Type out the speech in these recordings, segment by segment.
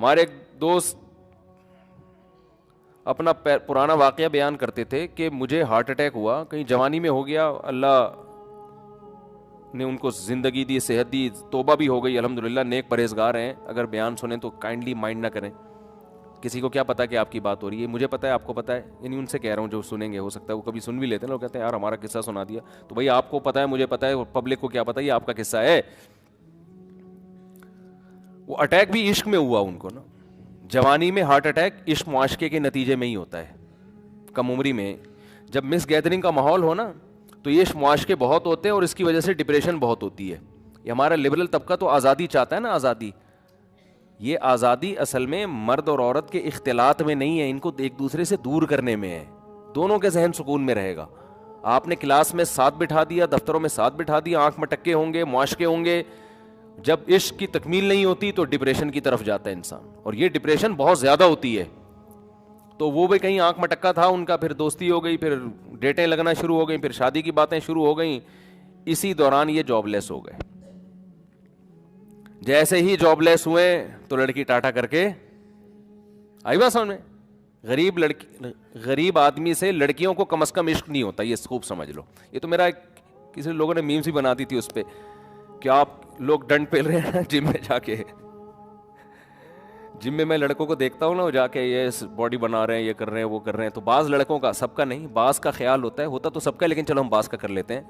ہمارے ایک دوست اپنا پرانا واقعہ بیان کرتے تھے کہ مجھے ہارٹ اٹیک ہوا، کہیں جوانی میں ہو گیا، اللہ نے ان کو زندگی دی، صحت دی، توبہ بھی ہو گئی الحمدللہ، نیک پرہیزگار ہیں، اگر بیان سنیں تو کائنڈلی مائنڈ نہ کریں، کسی کو کیا پتا کہ آپ کی بات ہو رہی ہے، مجھے پتا ہے، آپ کو پتا ہے، یعنی ان سے کہہ رہا ہوں جو سنیں گے، ہو سکتا ہے وہ کبھی سن بھی لیتے ہیں، لوگ کہتے ہیں یار ہمارا قصہ سنا دیا، تو بھائی آپ کو پتا ہے، مجھے پتا ہے، پبلک کو کیا پتا ہے، یہ آپ کا قصہ ہے۔ وہ اٹیک بھی عشق میں ہوا ان کو نا، جوانی میں ہارٹ اٹیک عشق معاشقے کے نتیجے میں ہی ہوتا ہے، کم عمری میں جب مس گیدرنگ کا ماحول ہو نا تو یہ عشق معاشقے بہت ہوتے ہیں اور اس کی وجہ سے ڈپریشن بہت ہوتی ہے۔ یہ ہمارا لبرل طبقہ تو آزادی چاہتا ہے نا، آزادی، یہ آزادی اصل میں مرد اور عورت کے اختلاط میں نہیں ہے، ان کو ایک دوسرے سے دور کرنے میں ہے، دونوں کے ذہن سکون میں رہے گا۔ آپ نے کلاس میں ساتھ بٹھا دیا، دفتروں میں ساتھ بٹھا دیا، آنکھ مٹکے ہوں گے، معاشقے ہوں گے، جب عشق کی تکمیل نہیں ہوتی تو ڈپریشن کی طرف جاتا ہے انسان، اور یہ ڈپریشن بہت زیادہ ہوتی ہے۔ تو وہ بھی کہیں آنکھ مٹکا تھا ان کا، پھر دوستی ہو گئی، پھر ڈیٹیں لگنا شروع ہو گئیں، پھر شادی کی باتیں شروع ہو گئیں، اسی دوران یہ جاب لیس ہو گئے۔ جیسے ہی جاب لیس ہوئے تو لڑکی ٹاٹا کر کے آئی بات سمجھ میں، غریب آدمی سے لڑکیوں کو کم از کم عشق نہیں ہوتا، یہ خوب سمجھ لو۔ یہ تو میرا کسی لوگوں نے میمز بھی بنا دی تھی اس پہ کہ آپ لوگ ڈنڈ پھیل رہے ہیں جم میں جا کے، جم میں لڑکوں کو دیکھتا ہوں نا، وہ جا کے یہ باڈی بنا رہے ہیں، یہ کر رہے ہیں، وہ کر رہے ہیں، تو بعض لڑکوں کا، سب کا نہیں، بعض کا خیال ہوتا ہے، ہوتا تو سب کا، لیکن چلو ہم بعض کا کر لیتے ہیں،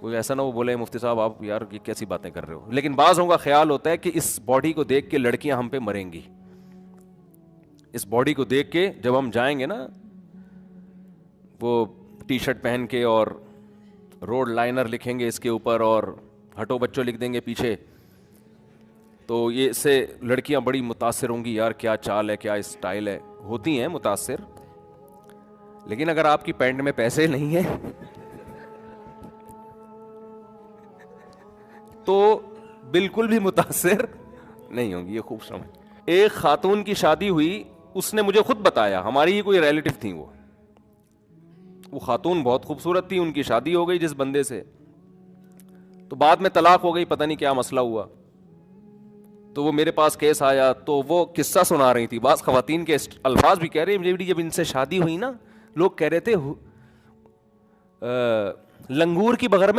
وہ ایسا نہ وہ بولے مفتی صاحب آپ یار یہ کیسی باتیں کر رہے ہو، لیکن بعضوں کا خیال ہوتا ہے کہ اس باڈی کو دیکھ کے لڑکیاں ہم پہ مریں گی، اس باڈی کو دیکھ کے جب ہم جائیں گے نا وہ ٹی شرٹ پہن کے اور روڈ لائنر لکھیں گے اس کے اوپر اور ہٹو بچوں لکھ دیں گے پیچھے، تو یہ سے لڑکیاں بڑی متاثر ہوں گی، یار کیا چال ہے، کیا اسٹائل ہے، ہوتی ہیں متاثر، لیکن اگر آپ کی پینٹ میں پیسے نہیں ہیں تو بالکل بھی متاثر نہیں ہوں گی، یہ خوب سمجھ۔ ایک خاتون کی شادی ہوئی، اس نے مجھے خود بتایا، ہماری ہی کوئی ریلیٹو تھی، وہ خاتون بہت خوبصورت تھی، ان کی شادی ہو گئی جس بندے سے، تو بعد میں طلاق ہو گئی، پتہ نہیں کیا مسئلہ ہوا، تو وہ میرے پاس کیس آیا، تو وہ قصہ سنا رہی تھی، بعض خواتین کے الفاظ بھی کہہ رہے ہیں، جب ان سے شادی ہوئی نا، لوگ کہہ رہے تھے لنگور کی بغل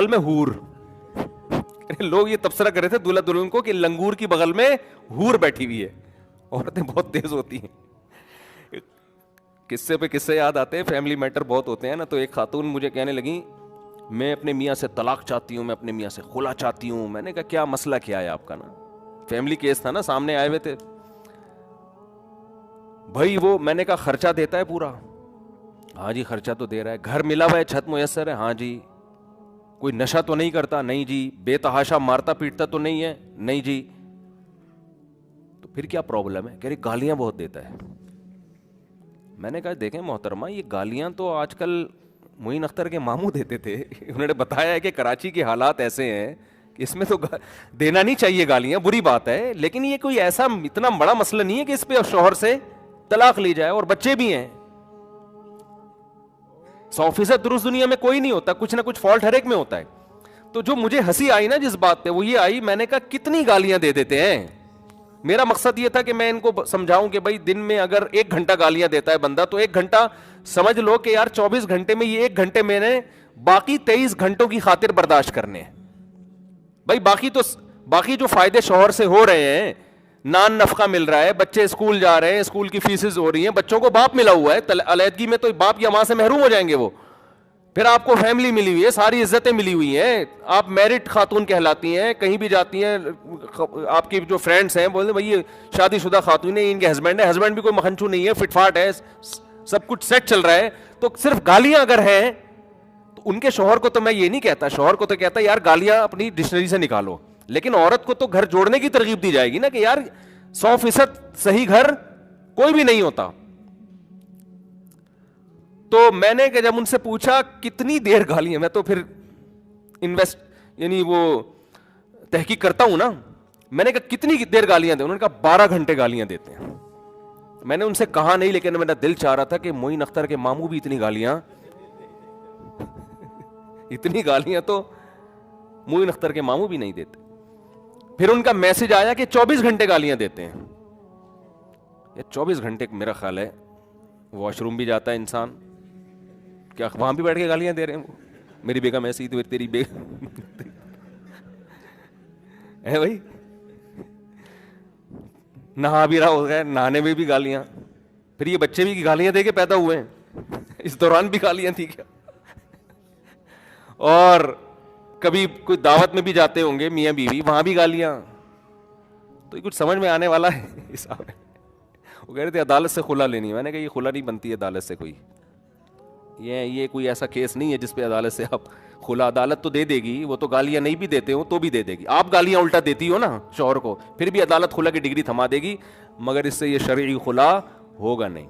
میں ہور، لوگ یہ تبصرہ کر رہے تھے دولہا دلہن کو کہ لنگور کی بغل میں ہور بیٹھی ہوئی ہے، عورتیں بہت تیز ہوتی ہیں، قصے پہ قصے یاد آتے ہیں، فیملی میٹر بہت ہوتے ہیں نا، تو ایک خاتون مجھے کہنے لگی میں اپنے میاں سے طلاق چاہتی ہوں، میں اپنے میاں سے خلا چاہتی ہوں، میں نے کہا کیا مسئلہ کیا ہے آپ کا نا، فیملی کیس تھا نا، سامنے آئے ہوئے تھے بھائی، وہ میں نے کہا خرچہ دیتا ہے پورا، ہاں جی خرچہ تو دے رہا ہے، گھر ملا ہوا ہے، چھت میسر ہے، ہاں جی، کوئی نشہ تو نہیں کرتا، نہیں جی، بے تحاشا مارتا پیٹتا تو نہیں ہے، نہیں جی، تو پھر کیا پرابلم ہے، کہہ رہی گالیاں بہت دیتا ہے۔ میں نے کہا دیکھیں محترمہ، یہ گالیاں تو آج کل معین اختر کے ماموں دیتے تھے، انہوں نے بتایا ہے کہ کراچی کے حالات ایسے ہیں کہ اس میں تو دینا نہیں چاہیے گالیاں، بری بات ہے، لیکن یہ کوئی ایسا اتنا بڑا مسئلہ نہیں ہے کہ اس پہ شوہر سے طلاق لی جائے، اور بچے بھی ہیں، 100% درست دنیا میں کوئی نہیں ہوتا، کچھ نہ کچھ فالٹ ہر ایک میں ہوتا ہے۔ تو جو مجھے ہنسی آئی نا جس بات پہ، وہ یہ آئی، میں نے کہا کتنی گالیاں دے دیتے ہیں، میرا مقصد یہ تھا کہ میں ان کو سمجھاؤں کہ بھائی دن میں اگر 1 گھنٹہ گالیاں دیتا ہے بندہ، تو 1 گھنٹہ سمجھ لو کہ یار 24 گھنٹے میں یہ 1 گھنٹے میں نے باقی 23 گھنٹوں کی خاطر برداشت کرنے ہیں، بھائی باقی جو فائدے شوہر سے ہو رہے ہیں، نان نفقہ مل رہا ہے، بچے اسکول جا رہے ہیں، اسکول کی فیسز ہو رہی ہیں، بچوں کو باپ ملا ہوا ہے، علیحدگی میں تو باپ یا ماں سے محروم ہو جائیں گے وہ، پھر آپ کو فیملی ملی ہوئی ہے، ساری عزتیں ملی ہوئی ہیں، آپ میرٹ خاتون کہلاتی ہیں، کہیں بھی جاتی ہیں، آپ کی جو فرینڈس ہیں بولتے بھائی یہ شادی شدہ خاتون ہے، ان کے ہسبینڈ ہے، ہسبینڈ بھی کوئی مکھنچو نہیں ہے، فٹ فاٹ ہے، سب کچھ سیٹ چل رہا ہے، تو صرف گالیاں اگر ہیں تو ان کے شوہر کو تو میں یہ نہیں کہتا، شوہر کو تو کہتا یار گالیاں اپنی ڈکشنری سے نکالو، لیکن عورت کو تو گھر جوڑنے کی ترغیب دی جائے گی نا، کہ یار 100% صحیح گھر کوئی بھی نہیں ہوتا۔ تو میں نے کہ جب ان سے پوچھا کتنی دیر گالیاں، میں تو پھر یعنی وہ تحقیق کرتا ہوں نا، میں نے کہا کتنی دیر گالیاں دیں، انہوں نے کہا 12 گھنٹے گالیاں دیتے ہیں۔ میں نے ان سے کہا نہیں، لیکن میرا دل چاہ رہا تھا کہ معین اختر کے ماموں بھی اتنی گالیاں تو معین اختر کے ماموں بھی نہیں دیتے۔ پھر ان کا میسج آیا کہ 24 گھنٹے گالیاں دیتے ہیں، یا 24 گھنٹے میرا خیال ہے واش روم بھی جاتا ہے انسان, کیا وہاں بھی بیٹھ کے گالیاں دے رہے ہیں وہ, میری بیگم ایسی تو تیری بیگم ہے بھائی, نہا بھی رہا ہوگا, نہانے میں بھی گالیاں, پھر یہ بچے بھی گالیاں دے کے پیدا ہوئے ہیں, اس دوران بھی گالیاں تھی کیا؟ اور کبھی کوئی دعوت میں بھی جاتے ہوں گے میاں بیوی, وہاں بھی گالیاں. تو یہ کچھ سمجھ میں آنے والا ہے حساب ہے. وہ کہہ رہے تھے عدالت سے خلا لینی ہے, میں نے کہا یہ خلا نہیں بنتی ہے عدالت سے, کوئی یہ کوئی ایسا کیس نہیں ہے جس پہ عدالت سے آپ خلا, عدالت تو دے دے گی, وہ تو گالیاں نہیں بھی دیتے ہو تو بھی دے دے گی. آپ گالیاں الٹا دیتی ہو نا شوہر کو, پھر بھی عدالت خلا کی ڈگری تھما دے گی, مگر اس سے یہ شرعی خلا ہوگا نہیں.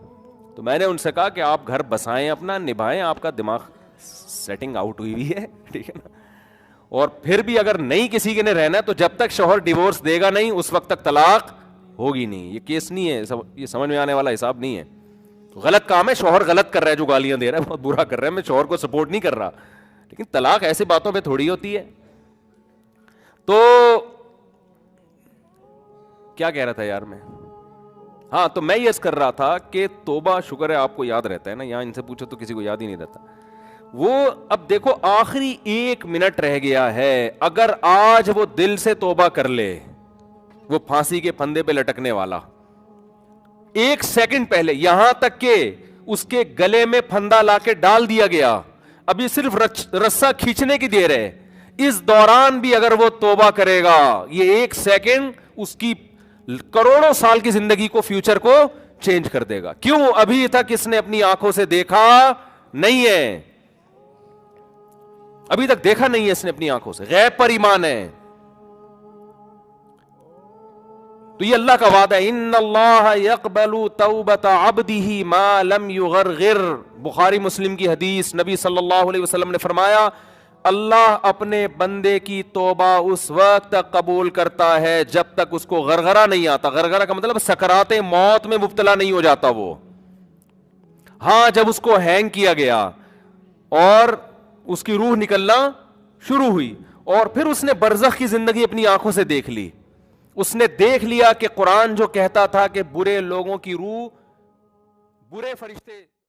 تو میں نے ان سے کہا کہ آپ گھر بسائیں, اپنا نبھائیں, آپ کا دماغ سیٹنگ آؤٹ ہوئی ہے, ٹھیک ہے نا. اور پھر بھی اگر نہیں کسی کے نے رہنا تو جب تک شوہر ڈیورس دے گا نہیں اس وقت تک طلاق ہوگی نہیں. یہ کیس نہیں ہے, یہ سمجھ میں آنے والا حساب نہیں ہے. غلط کام ہے, شوہر غلط کر رہا ہے جو گالیاں دے رہا ہے, بہت برا کر رہا ہے, میں شوہر کو سپورٹ نہیں کر رہا, لیکن طلاق ایسے باتوں پہ تھوڑی ہوتی ہے. تو کیا کہہ رہا تھا یار میں, ہاں تو میں یہ کر رہا تھا کہ توبہ, شکر ہے آپ کو یاد رہتا ہے نا, یہاں ان سے پوچھو تو کسی کو یاد ہی نہیں رہتا. وہ اب دیکھو آخری 1 منٹ رہ گیا ہے, اگر آج وہ دل سے توبہ کر لے, وہ پھانسی کے پھندے پہ لٹکنے والا 1 سیکنڈ پہلے, یہاں تک کہ اس کے گلے میں پھندا لا کے ڈال دیا گیا, ابھی صرف رسا کھینچنے کی دیر ہے, اس دوران بھی اگر وہ توبہ کرے گا, یہ 1 سیکنڈ اس کی کروڑوں سال کی زندگی کو, فیوچر کو چینج کر دے گا. کیوں؟ ابھی تک اس نے اپنی آنکھوں سے دیکھا نہیں ہے, ابھی تک دیکھا نہیں ہے اس نے اپنی آنکھوں سے, غیب پر ایمان ہے. تو یہ اللہ کا وعدہ ہے, ان اللہ یقبل توبۃ عبدہ ما لم یغرغر. بخاری مسلم کی حدیث, نبی صلی اللہ علیہ وسلم نے فرمایا اللہ اپنے بندے کی توبہ اس وقت تک قبول کرتا ہے جب تک اس کو غرغرہ نہیں آتا. غرغرہ کا مطلب سکرات موت میں مبتلا نہیں ہو جاتا وہ. ہاں جب اس کو ہینگ کیا گیا اور اس کی روح نکلنا شروع ہوئی, اور پھر اس نے برزخ کی زندگی اپنی آنکھوں سے دیکھ لی, اس نے دیکھ لیا کہ قرآن جو کہتا تھا کہ برے لوگوں کی روح, برے فرشتے